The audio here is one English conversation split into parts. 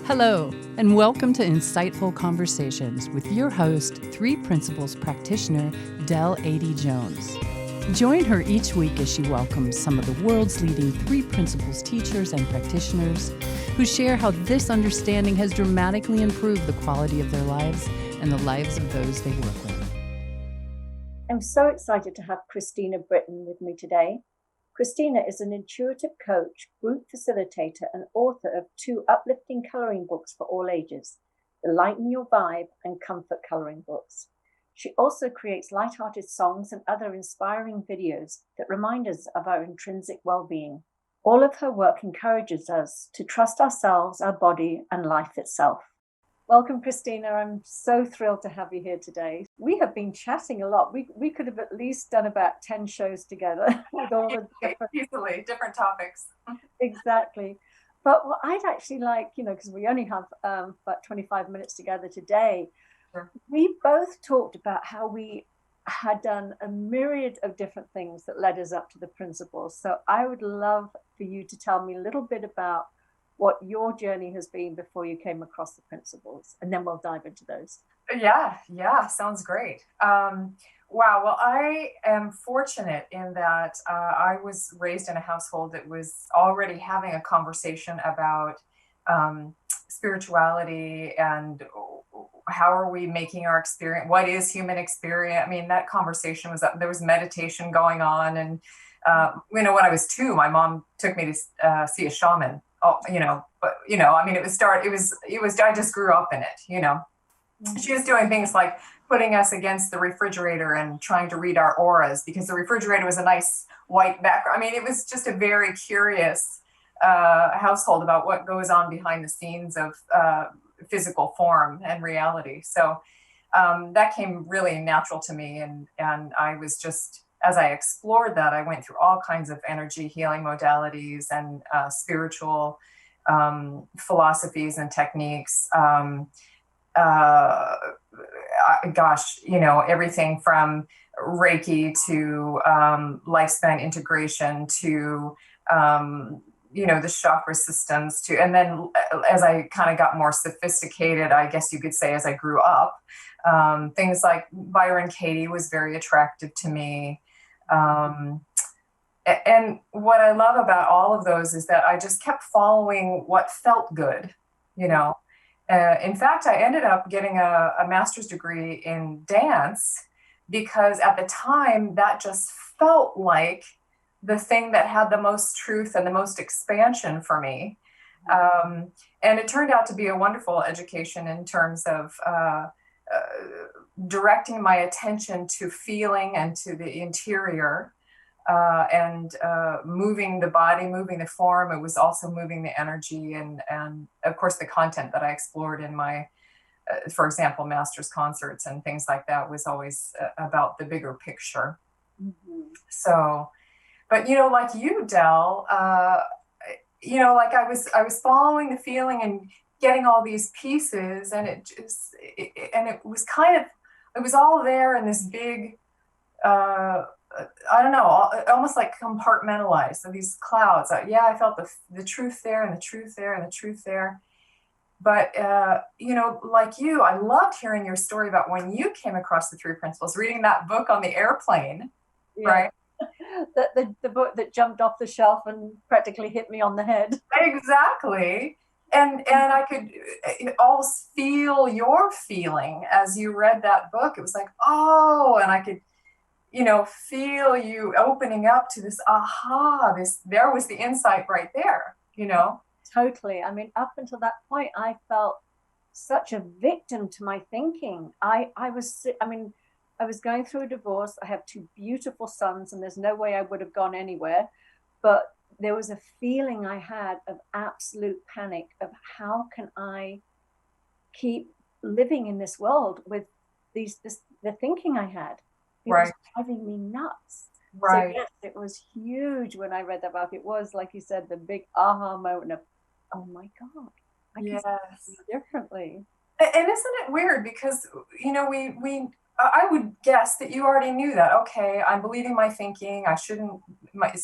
Hello, and welcome to Insightful Conversations with your host, Three Principles practitioner, Del A.D. Jones. Join her each week as she welcomes some of the world's leading Three Principles teachers and practitioners who share how this understanding has dramatically improved the quality of their lives and the lives of those they work with. I'm so excited to have Christina Brittain with me today. Christina is an intuitive coach, group facilitator, and author of 2 uplifting coloring books for all ages, the Lighten Your Vibe and Comfort coloring books. She also creates lighthearted songs and other inspiring videos that remind us of our intrinsic well-being. All of her work encourages us to trust ourselves, our body, and life itself. Welcome, Christina. I'm so thrilled to have you here today. We have been chatting a lot. We could have at least done about 10 shows together with all the different topics. Exactly. But what I'd actually like, because we only have about 25 minutes together today, Sure. We both talked about how we had done a myriad of different things that led us up to the principles. So I would love for you to tell me a little bit about what your journey has been before you came across the principles, and then we'll dive into those. Yeah, sounds great. Wow, well, I am fortunate in that I was raised in a household that was already having a conversation about spirituality and how are we making our experience, what is human experience? I mean, that conversation was up, there was meditation going on. And, when I was 2, my mom took me to see a shaman. I just grew up in it, Mm-hmm. She was doing things like putting us against the refrigerator and trying to read our auras because the refrigerator was a nice white background. I mean, it was just a very curious household about what goes on behind the scenes of physical form and reality. So that came really natural to me. And I was just, as I explored that, I went through all kinds of energy healing modalities and spiritual philosophies and techniques. Everything from Reiki to lifespan integration to, the chakra systems and then as I kind of got more sophisticated, I guess you could say, as I grew up, things like Byron Katie was very attractive to me. And what I love about all of those is that I just kept following what felt good, In fact, I ended up getting a master's degree in dance because at the time that just felt like the thing that had the most truth and the most expansion for me. And it turned out to be a wonderful education in terms of directing my attention to feeling and to the interior. And moving the body, moving the form. It was also moving the energy and of course the content that I explored in my, for example, master's concerts and things like that was always about the bigger picture. Mm-hmm. So, but like you, Del, like I was following the feeling and getting all these pieces, and it was all there in this big. I don't know, almost like compartmentalized. So these clouds, I felt the truth there and the truth there and the truth there. But, like you, I loved hearing your story about when you came across the 3 principles, reading that book on the airplane, right? The book that jumped off the shelf and practically hit me on the head. Exactly. And I could almost feel your feeling as you read that book. It was like, oh, and I could, feel you opening up to this, there was the insight right there, Totally. I mean, up until that point, I felt such a victim to my thinking. I was going through a divorce. I have 2 beautiful sons, and there's no way I would have gone anywhere. But there was a feeling I had of absolute panic of how can I keep living in this world with the thinking I had. It right. was driving me nuts. Right. So yes, it was huge when I read that book. It was, like you said, the big aha moment of, oh my God, I can see it differently. And isn't it weird? Because, I would guess that you already knew that, okay, I'm believing my thinking, I shouldn't, like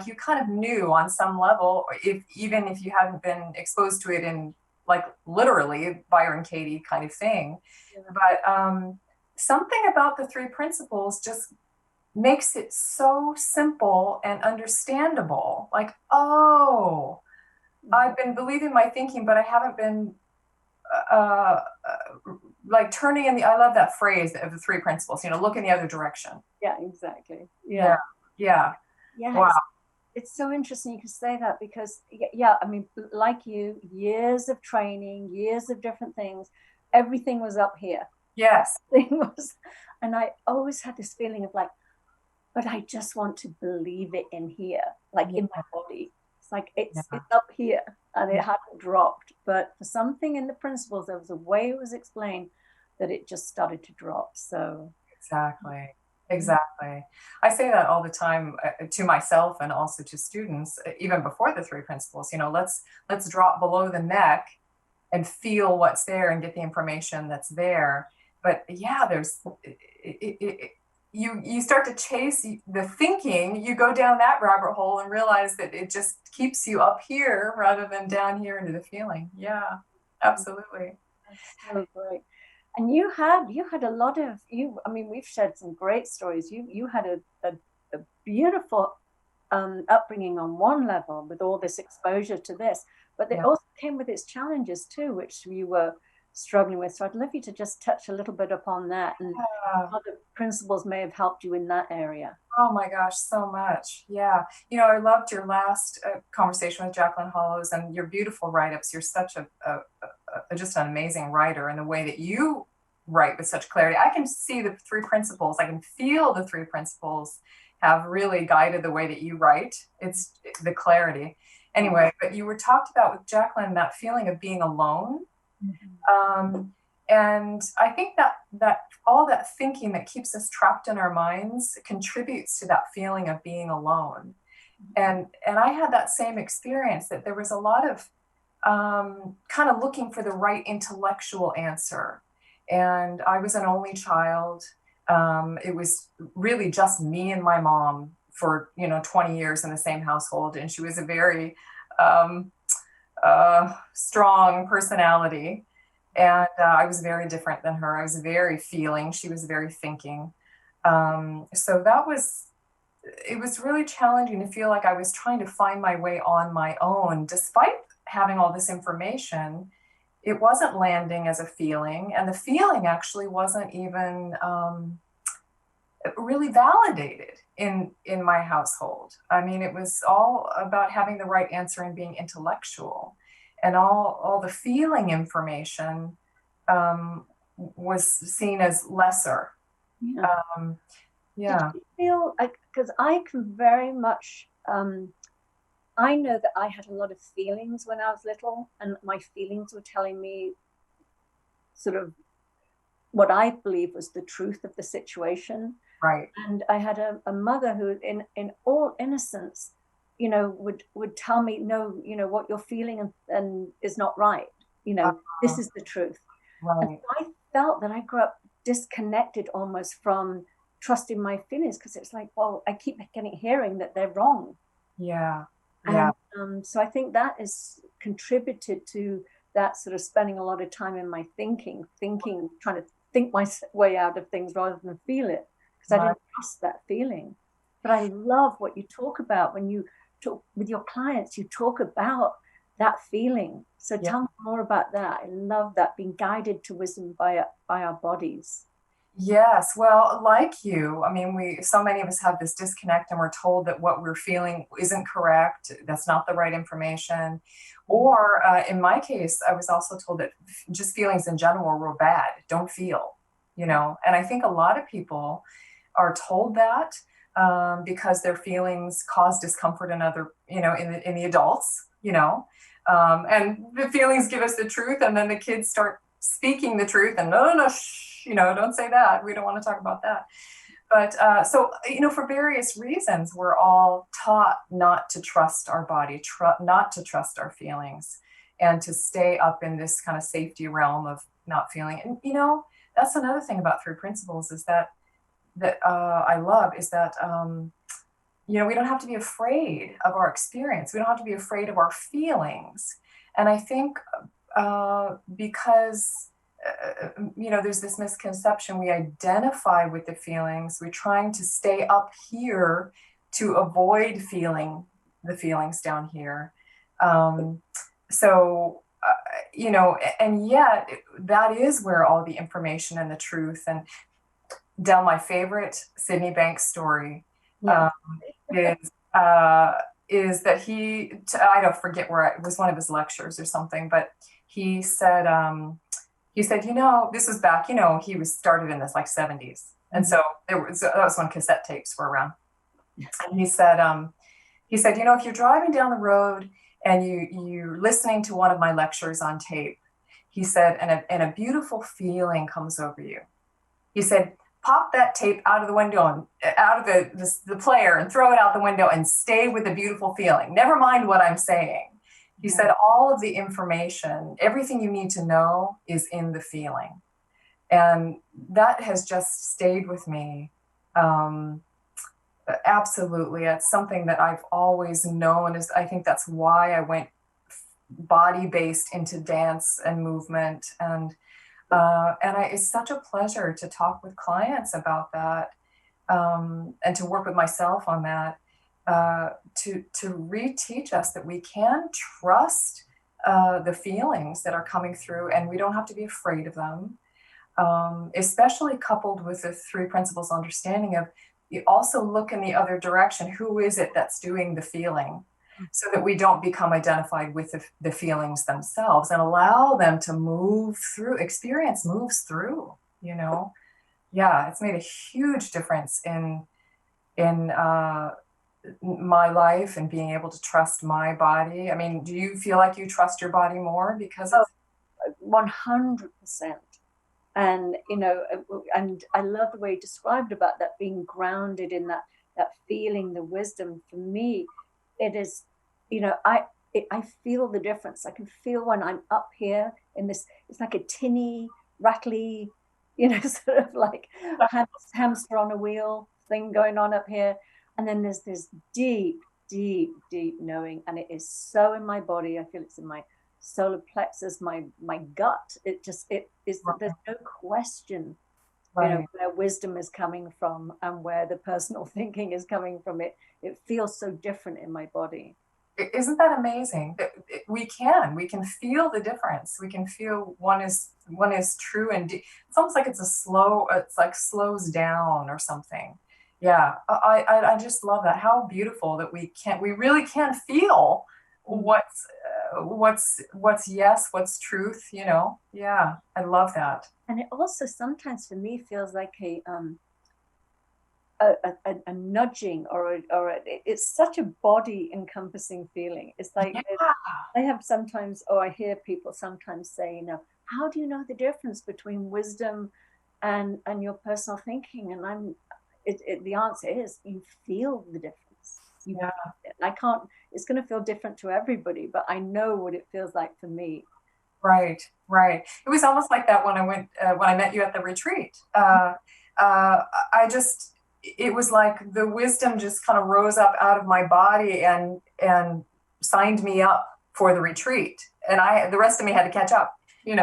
you kind of knew on some level, even if you hadn't been exposed to it in like literally Byron Katie kind of thing. Yeah. But something about the three principles just makes it so simple and understandable. Like, oh, I've been believing my thinking, but I haven't been uh, like turning in the, I love that phrase of the three principles, look in the other direction. Yeah, exactly. Yeah. Yeah. Yeah. Wow. It's so interesting you can say that, because yeah, I mean, like you, years of training, years of different things, everything was up here. Yes. And I always had this feeling of like, but I just want to believe it in here, like in my body. It's like it's up here and it hadn't dropped. But for something in the principles, there was a way it was explained that it just started to drop. So Exactly. I say that all the time to myself and also to students, even before the three principles. Let's drop below the neck and feel what's there and get the information that's there. But yeah, there's you start to chase the thinking, you go down that rabbit hole and realize that it just keeps you up here rather than down here into the feeling. Yeah, absolutely. That's so great. And you had a lot of I mean, we've shared some great stories. You had a beautiful upbringing on one level with all this exposure to this, but it also came with its challenges too, which you were struggling with. So I'd love you to just touch a little bit upon that and how the principles may have helped you in that area. Oh my gosh, so much. Yeah. I loved your last conversation with Jacqueline Hollows and your beautiful write-ups. You're such just an amazing writer, and the way that you write with such clarity. I can see the three principles. I can feel the three principles have really guided the way that you write. It's the clarity. Anyway, but you were talked about with Jacqueline, that feeling of being alone. And I think that all that thinking that keeps us trapped in our minds contributes to that feeling of being alone. And I had that same experience, that there was a lot of kind of looking for the right intellectual answer. And I was an only child. It was really just me and my mom for 20 years in the same household, and she was a very strong personality. And I was very different than her. I was very feeling. She was very thinking. So it was really challenging to feel like I was trying to find my way on my own. Despite having all this information, it wasn't landing as a feeling. And the feeling actually wasn't even really validated in my household. I mean, it was all about having the right answer and being intellectual. And all the feeling information was seen as lesser. Yeah. Did you feel, because I can very much, I know that I had a lot of feelings when I was little, and my feelings were telling me sort of what I believe was the truth of the situation. Right. And I had a mother who, in all innocence, would tell me, no, what you're feeling and is not right. This is the truth. Right. And I felt that I grew up disconnected almost from trusting my feelings, because it's like, well, I keep hearing that they're wrong. Yeah. And so I think that has contributed to that sort of spending a lot of time in my thinking, trying to think my way out of things rather than feel it, because I didn't trust that feeling. But I love what you talk about when you talk with your clients. You talk about that feeling. So tell me more about that. I love that, being guided to wisdom by our bodies. Yes. Well, like you, I mean, so many of us have this disconnect, and we're told that what we're feeling isn't correct. That's not the right information. Or in my case, I was also told that just feelings in general were bad. Don't feel, And I think a lot of people are told that because their feelings cause discomfort in other, in the adults, and the feelings give us the truth, and then the kids start speaking the truth, and no, shh, don't say that. We don't want to talk about that. But so, for various reasons, we're all taught not to trust our body, not to trust our feelings, and to stay up in this kind of safety realm of not feeling. And, that's another thing about three principles is that I love is that, we don't have to be afraid of our experience. We don't have to be afraid of our feelings. And I think because there's this misconception. We identify with the feelings. We're trying to stay up here to avoid feeling the feelings down here. And yet that is where all the information and the truth. And Del, my favorite Sydney Banks story is that I don't forget where it was, one of his lectures or something, but he said, this was back, he was started in this like 70s. And so that was when cassette tapes were around. And he said, if you're driving down the road and you're listening to one of my lectures on tape, he said, and a beautiful feeling comes over you. He said, pop that tape out of the window and out of the player and throw it out the window and stay with the beautiful feeling. Never mind what I'm saying. He said, all of the information, everything you need to know is in the feeling. And that has just stayed with me. Absolutely. It's something that I've always known. I think that's why I went body-based into dance and movement. And it's such a pleasure to talk with clients about that, and to work with myself on that, to reteach us that we can trust the feelings that are coming through, and we don't have to be afraid of them, especially coupled with the three principles understanding of, you also look in the other direction. Who is it that's doing the feeling? So that we don't become identified with the feelings themselves, and allow them to move through. Experience moves through, it's made a huge difference in my life and being able to trust my body. I mean, do you feel like you trust your body more because of 100%? And, and I love the way you described about that being grounded in that feeling, the wisdom. For me, it is, I feel the difference. I can feel when I'm up here in this, it's like a tinny, rattly, sort of like hamster on a wheel thing going on up here. And then there's this deep, deep, deep knowing. And it is so in my body. I feel it's in my solar plexus, my gut. It is, there's no question, where wisdom is coming from and where the personal thinking is coming from. It feels so different in my body. Isn't that amazing? We can feel the difference. We can feel one is true and deep. It's almost like it's like slows down or something. Yeah, I just love that. How beautiful that we really can feel what's yes, what's truth, Yeah, I love that. And it also sometimes for me feels like a nudging or it's such a body encompassing feeling. It's like I have sometimes, or I hear people sometimes say, how do you know the difference between wisdom and your personal thinking? And the answer is you feel the difference. I can't, it's going to feel different to everybody, but I know what it feels like for me. Right. It was almost like that when I met you at the retreat. It was like the wisdom just kind of rose up out of my body and signed me up for the retreat. And the rest of me had to catch up, I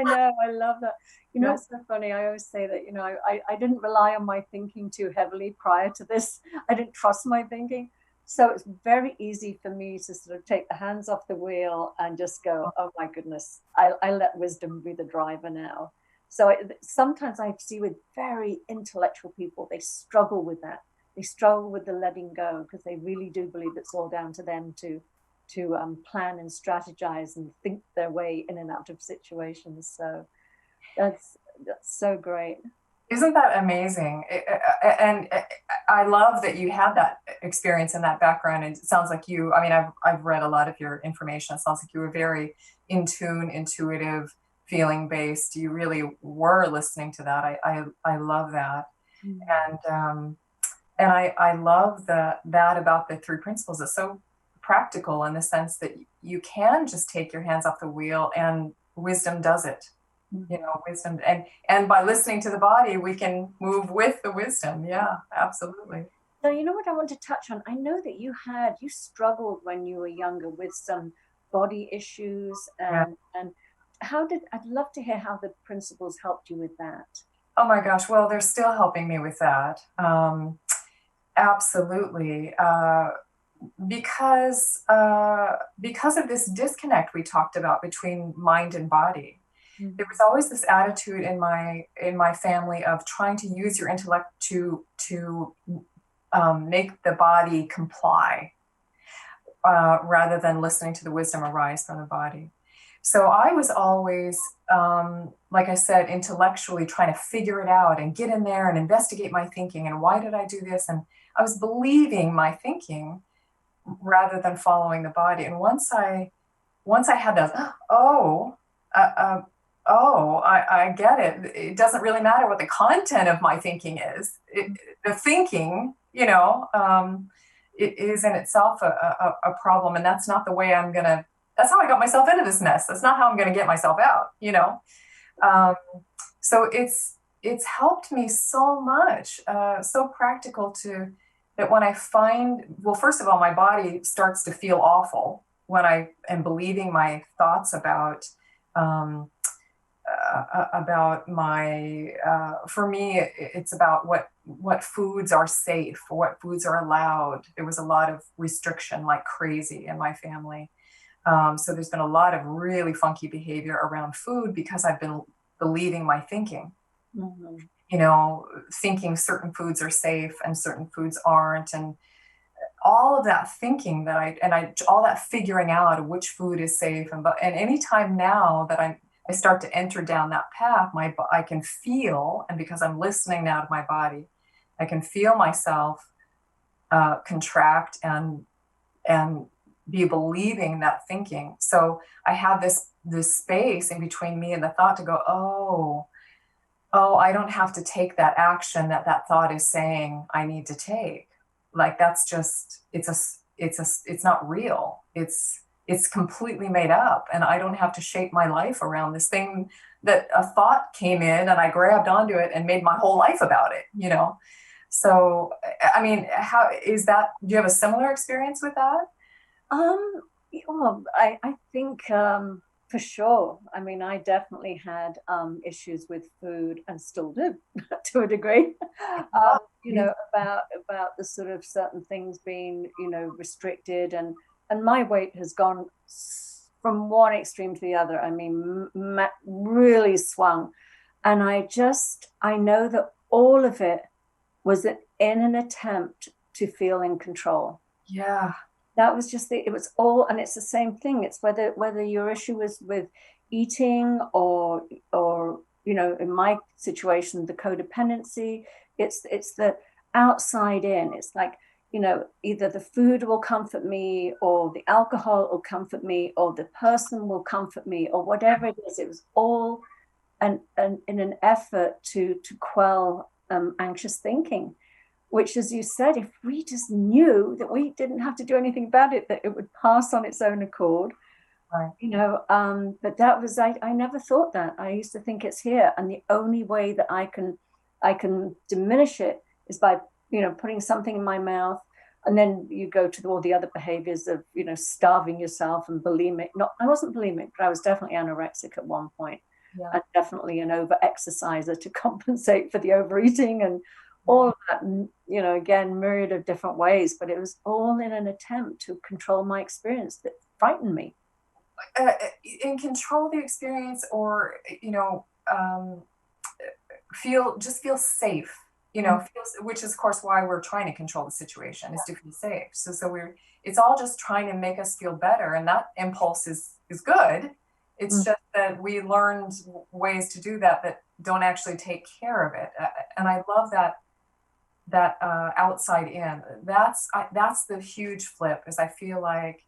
know, I love that. It's so funny. I always say that, I didn't rely on my thinking too heavily prior to this. I didn't trust my thinking. So it's very easy for me to sort of take the hands off the wheel and just go, oh my goodness, I let wisdom be the driver now. So sometimes I see with very intellectual people, they struggle with that. They struggle with the letting go because they really do believe it's all down to them to plan and strategize and think their way in and out of situations. So that's so great. Isn't that amazing? And I love that you had that experience and that background. And it sounds like I've read a lot of your information. It sounds like you were very in tune, intuitive, feeling based. You really were listening to that. I love that. Mm-hmm. And I love that about the three principles. It's so practical in the sense that you can just take your hands off the wheel and wisdom does it. Wisdom, and by listening to the body, we can move with the wisdom. Yeah, absolutely. So what I want to touch on, I know that you struggled when you were younger with some body issues, and I'd love to hear how the principles helped you with that. Oh my gosh, well, they're still helping me with that. Absolutely. Because of this disconnect we talked about between mind and body. Mm-hmm. There was always this attitude in my family of trying to use your intellect to make the body comply, rather than listening to the wisdom arise from the body. So I was always, like I said, intellectually trying to figure it out and get in there and investigate my thinking and why did I do this? And I was believing my thinking rather than following the body. And once I had that, I get it. It doesn't really matter what the content of my thinking is. The thinking, it is in itself a problem. And that's not the way that's how I got myself into this mess. That's not how I'm going to get myself out, So it's helped me so much, so practical that when I first of all, my body starts to feel awful when I am believing my thoughts about for me, it's about what foods are safe, or what foods are allowed. There was a lot of restriction like crazy in my family. So there's been a lot of really funky behavior around food because I've been believing my thinking, thinking certain foods are safe and certain foods aren't. And all of that thinking all that figuring out of which food is safe. And anytime now that I start to enter down that path, I can feel, and because I'm listening now to my body, I can feel myself contract and be believing that thinking. So I have this space in between me and the thought to go, oh, I don't have to take that action that thought is saying I need to take. Like that's just, it's not real. It's completely made up, and I don't have to shape my life around this thing that a thought came in and I grabbed onto it and made my whole life about it, So, I mean, how is that? Do you have a similar experience with that? Well, I think for sure. I mean, I definitely had issues with food and still do to a degree. About the sort of certain things being, restricted, and my weight has gone from one extreme to the other. I mean, really swung, and I know that all of it was in an attempt to feel in control. Yeah. That was just it was all, and it's the same thing. It's whether your issue was with eating or in my situation, the codependency, it's the outside in. It's like, either the food will comfort me, or the alcohol will comfort me, or the person will comfort me, or whatever it is. It was all in an effort to quell anxious thinking. Which, as you said, if we just knew that we didn't have to do anything about it, that it would pass on its own accord, right. But that was, I never thought that. I used to think it's here. And the only way that I can diminish it is by, putting something in my mouth. And then you go to all the other behaviors of, starving yourself and bulimic. I wasn't bulimic, but I was definitely anorexic at one point. Yeah. And definitely an over-exerciser to compensate for the overeating and all of that, again, myriad of different ways, but it was all in an attempt to control my experience that frightened me. In control the experience, or, feel safe, which is of course why we're trying to control the situation, is to feel safe. So it's all just trying to make us feel better. And that impulse is good. It's just that we learned ways to do that don't actually take care of it. And I love that outside in, that's the huge flip, is I feel like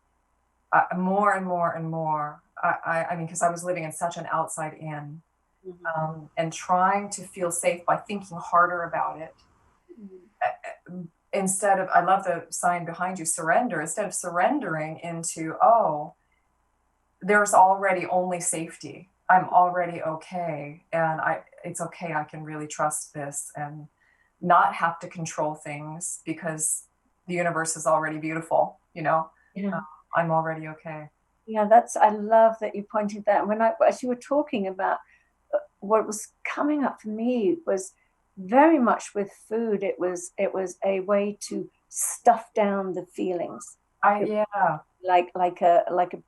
more and more and more, I mean, because I was living in such an outside in, and trying to feel safe by thinking harder about it, instead of, I love the sign behind you, surrender, instead of surrendering into, there's already only safety, I'm already okay, and it's okay, I can really trust this and not have to control things because the universe is already beautiful, I'm already okay. Yeah, I love that you pointed that. As you were talking about what was coming up for me was very much with food. It was a way to stuff down the feelings. Yeah. Like a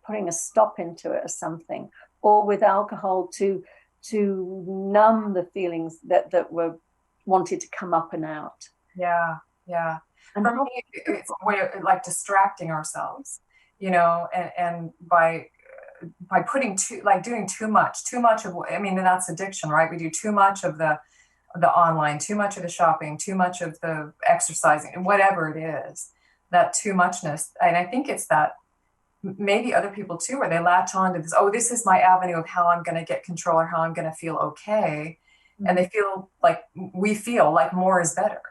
putting a stop into it or something, or with alcohol to numb the feelings that were wanted to come up and out. Yeah. Yeah. And For me, it's a way of like distracting ourselves, and by putting doing too much of, I mean, that's addiction, right? We do too much of the online, too much of the shopping, too much of the exercising, whatever it is, that too muchness. And I think it's that maybe other people too, where they latch on to this, oh, this is my avenue of how I'm going to get control or how I'm going to feel okay. And we feel like more is better.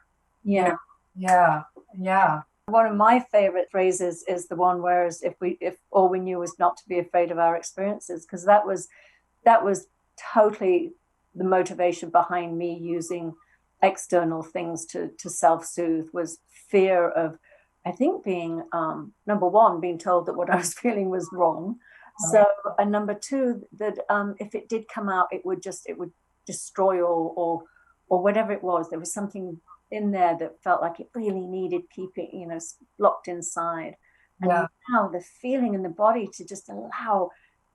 Yeah. Yeah. Yeah. One of my favorite phrases is the one where if all we knew was not to be afraid of our experiences, because that was totally the motivation behind me using external things to self-soothe, was fear of, I think, being number one, being told that what I was feeling was wrong. So, and number two, that if it did come out, it would destroy or whatever it was. There was something in there that felt like it really needed keeping, locked inside. And now the feeling in the body to just allow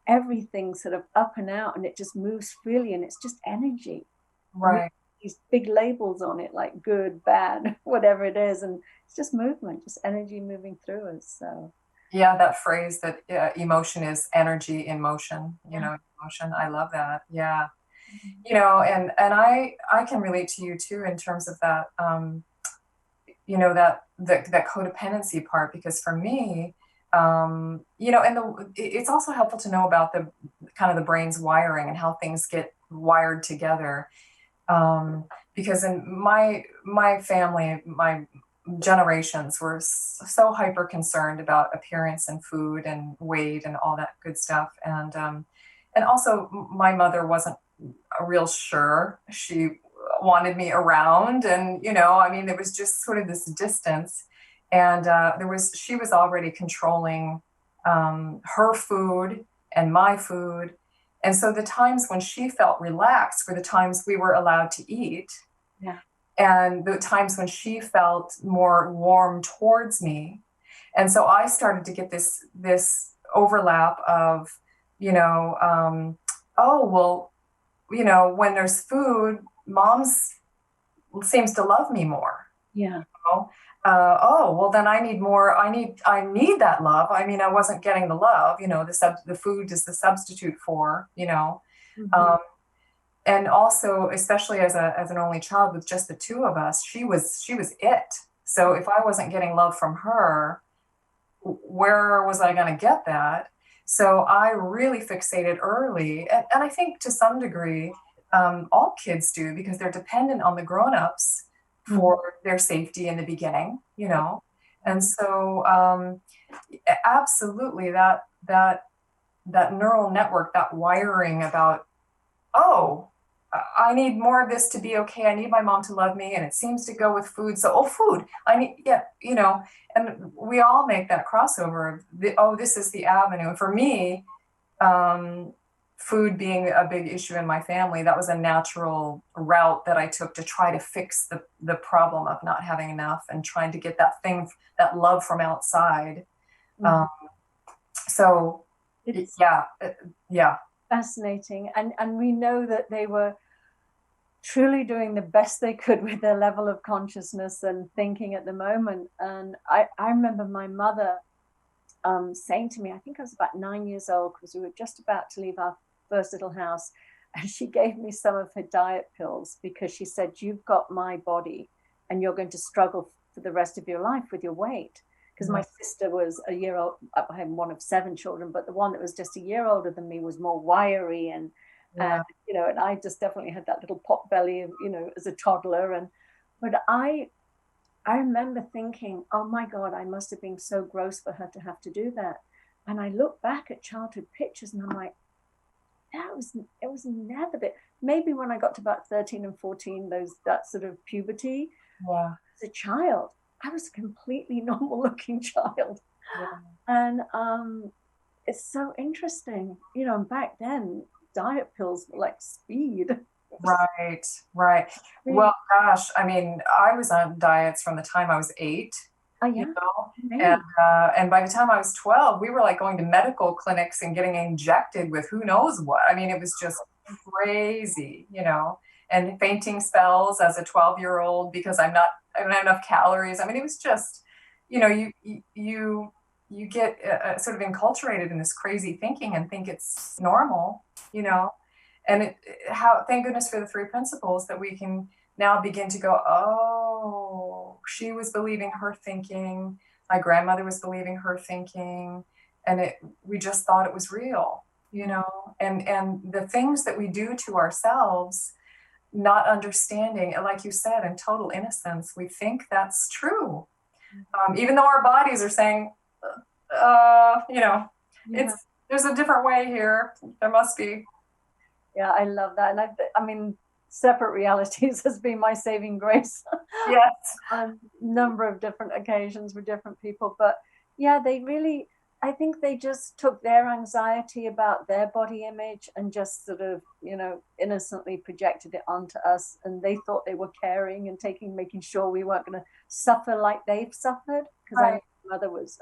everything sort of up and out, and it just moves freely, and it's just energy. Right. These big labels on it, like good, bad, whatever it is, and it's just movement, just energy moving through us. So yeah, that phrase that emotion is energy in motion, emotion. I love that. Yeah. And I can relate to you too in terms of that, that codependency part, because for me, it's also helpful to know about the kind of the brain's wiring and how things get wired together. Because in my family, my generations were so hyper concerned about appearance and food and weight and all that good stuff. And also my mother wasn't real sure she wanted me around, and I mean, there was just sort of this distance, and she was already controlling her food and my food, and so the times when she felt relaxed were the times we were allowed to eat. Yeah. And the times when she felt more warm towards me. And so I started to get this overlap of, oh, well, when there's food, mom's seems to love me more. Yeah. Oh, well, then I need more. I need that love. I mean, I wasn't getting the love, the food is the substitute for, Mm-hmm. And also, especially as an only child with just the two of us, she was it. So if I wasn't getting love from her, where was I going to get that? So I really fixated early, and I think to some degree, all kids do, because they're dependent on the grown-ups for their safety in the beginning, And so absolutely that neural network, that wiring about, oh, I need more of this to be okay. I need my mom to love me, and it seems to go with food. So, food. I need, and we all make that crossover of this is the avenue. And for me, food being a big issue in my family, that was a natural route that I took to try to fix the problem of not having enough and trying to get that love from outside. So, yeah. Fascinating. And we know that they were truly doing the best they could with their level of consciousness and thinking at the moment. And I remember my mother saying to me, I think I was about 9 years old, because we were just about to leave our first little house, and she gave me some of her diet pills, because she said, you've got my body and you're going to struggle for the rest of your life with your weight. Because my sister was a year old. I had one of 7 children, but the one that was just a year older than me was more wiry, and I just definitely had that little pot belly, as a toddler. But I remember thinking, oh my God, I must have been so gross for her to have to do that. And I look back at childhood pictures and I'm like, it was never that. Maybe when I got to about 13 and 14, that sort of puberty. Yeah. As a child, I was a completely normal looking child. Yeah. And it's so interesting, and back then diet pills were like speed. Right, right. Really? Well, gosh, I mean, I was on diets from the time I was 8, Oh you yeah, know, me. and by the time I was 12, we were like going to medical clinics and getting injected with who knows what. I mean, it was just crazy, and fainting spells as a 12-year-old because I don't have enough calories. I mean, it was just, you get sort of enculturated in this crazy thinking and think it's normal, and thank goodness for the three principles that we can now begin to go, oh, she was believing her thinking, my grandmother was believing her thinking, and we just thought it was real, and the things that we do to ourselves, not understanding, and like you said, in total innocence, we think that's true, even though our bodies are saying, Yeah. there's a different way here, there must be. Yeah, I love that. And I mean, separate realities has been my saving grace Yes. on a number of different occasions with different people. But yeah, I think they just took their anxiety about their body image and just sort of, innocently projected it onto us. And they thought they were caring and making sure we weren't going to suffer like they've suffered. Because I know my mother was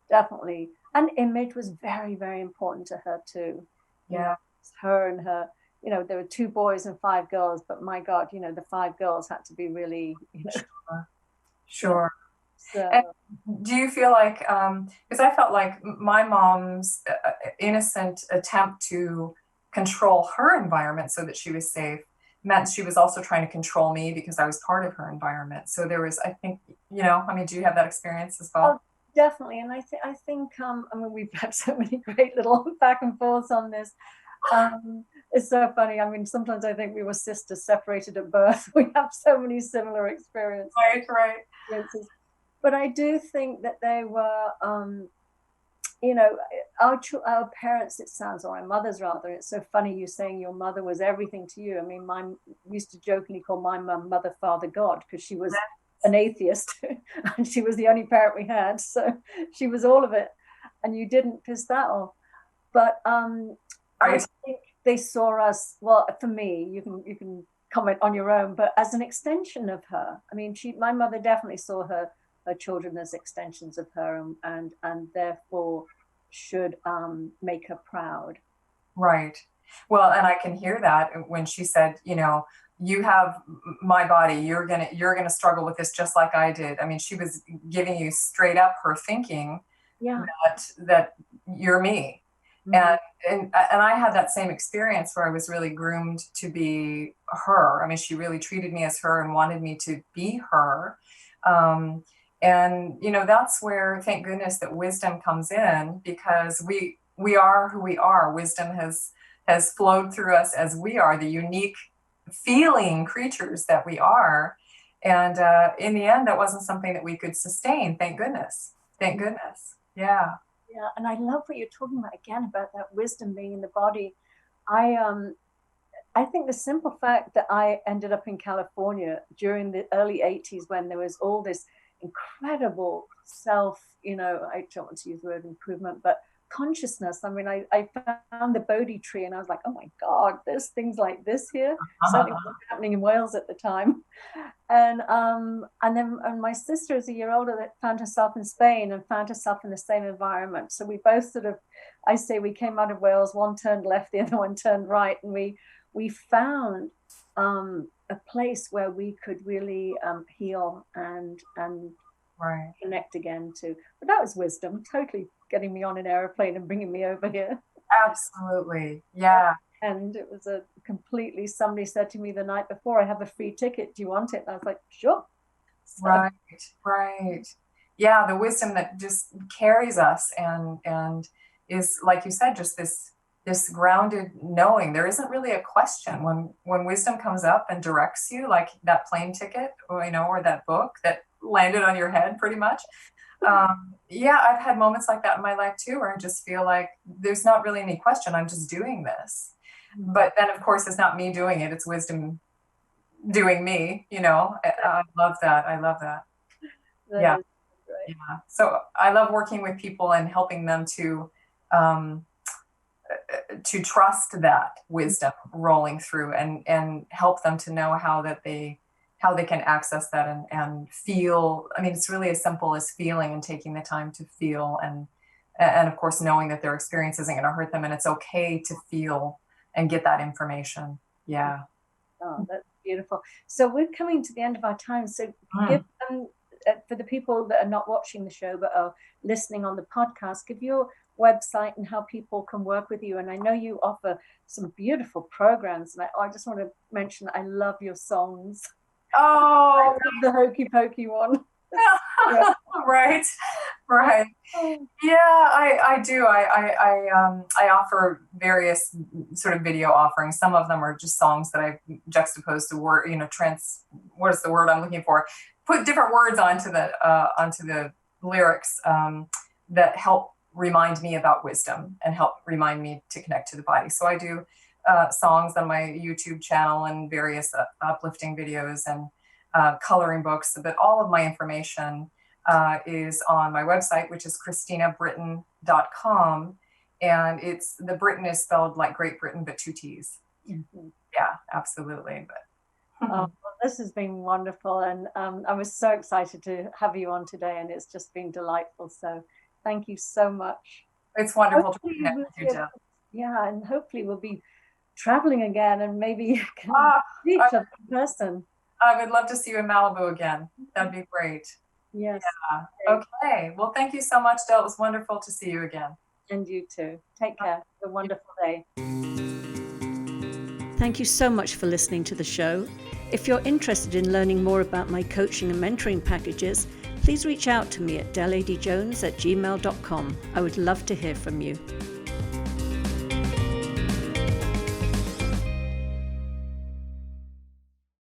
definitely, and image was very, very important to her too. Yeah. Her and her, there were 2 boys and 5 girls, but my God, the 5 girls had to be really, Sure. So, and do you feel like, because I felt like my mom's innocent attempt to control her environment so that she was safe meant she was also trying to control me because I was part of her environment. So there was, I think, I mean, do you have that experience as well? Oh, definitely. And I think, I mean, we've had so many great little back and forths on this. It's so funny. I mean, sometimes I think we were sisters separated at birth. We have so many similar experiences. Right. But I do think that they were, our parents, it sounds, or our mothers rather. It's so funny you saying your mother was everything to you. I mean, we used to jokingly call my mum Mother, Father, God, because she was an atheist and she was the only parent we had. So she was all of it, and you didn't piss that off. But I think they saw us, well, for me, you can comment on your own, but as an extension of her. I mean, my mother definitely saw her children as extensions of her, and therefore should make her proud. Right. Well, and I can hear that when she said, you have my body, you're gonna struggle with this just like I did. I mean, she was giving you straight up her thinking that you're me. And I had that same experience where I was really groomed to be her. I mean, she really treated me as her and wanted me to be her. And that's where, thank goodness, that wisdom comes in, because we are who we are. Wisdom has flowed through us as we are, the unique feeling creatures that we are. And in the end, that wasn't something that we could sustain. Thank goodness. Thank goodness. Yeah. Yeah, and I love what you're talking about again, about that wisdom being in the body. I think the simple fact that I ended up in California during the early 80s, when there was all this incredible self, I don't want to use the word improvement, but consciousness. I mean, I found the Bodhi tree and I was like, oh my God, there's things like this here. Certainly wasn't happening in Wales at the time. And then my sister is a year older that found herself in Spain and found herself in the same environment. So we both sort of, I say we came out of Wales, one turned left, the other one turned right. And we found a place where we could really heal and connect again to. But that was wisdom, totally getting me on an airplane and bringing me over here. Absolutely. Yeah. And it was somebody said to me the night before, I have a free ticket. Do you want it? And I was like, sure. So. Right. Yeah. The wisdom that just carries us and is, like you said, just this grounded knowing. There isn't really a question when wisdom comes up and directs you, like that plane ticket, or that book that landed on your head pretty much. I've had moments like that in my life too, where I just feel like there's not really any question. I'm just doing this. But then of course it's not me doing it. It's wisdom doing me, I love that. Yeah. So I love working with people and helping them to to trust that wisdom rolling through, and help them to know how they can access that and feel. I mean, it's really as simple as feeling and taking the time to feel, and of course knowing that their experience isn't going to hurt them, and it's okay to feel and get that information. Yeah. Oh, that's beautiful. So we're coming to the end of our time. So give them, for the people that are not watching the show but are listening on the podcast, give your website and how people can work with you. And I know you offer some beautiful programs, and I just want to mention I love your songs. Oh, I love the Hokey Pokey one. Yeah. Right. Yeah, I do. I offer various sort of video offerings. Some of them are just songs that I've juxtaposed to what is the word I'm looking for? Put different words onto the lyrics that help remind me about wisdom and help remind me to connect to the body. So I do songs on my YouTube channel and various uplifting videos and coloring books, but all of my information is on my website, which is ChristinaBrittain.com. And the Brittain is spelled like Great Britain, but 2 T's. Mm-hmm. Yeah, absolutely. Well, this has been wonderful. And I was so excited to have you on today, and it's just been delightful. So thank you so much. It's wonderful to connect with you, Jill. Yeah, and hopefully we'll be traveling again, and maybe can see each other in person. I would love to see you in Malibu again. That'd be great. Yes. Yeah. Okay. Well, thank you so much, Del. It was wonderful to see you again. And you too. Take care. Have a wonderful day. Thank you so much for listening to the show. If you're interested in learning more about my coaching and mentoring packages, please reach out to me at deladjones@gmail.com. I would love to hear from you.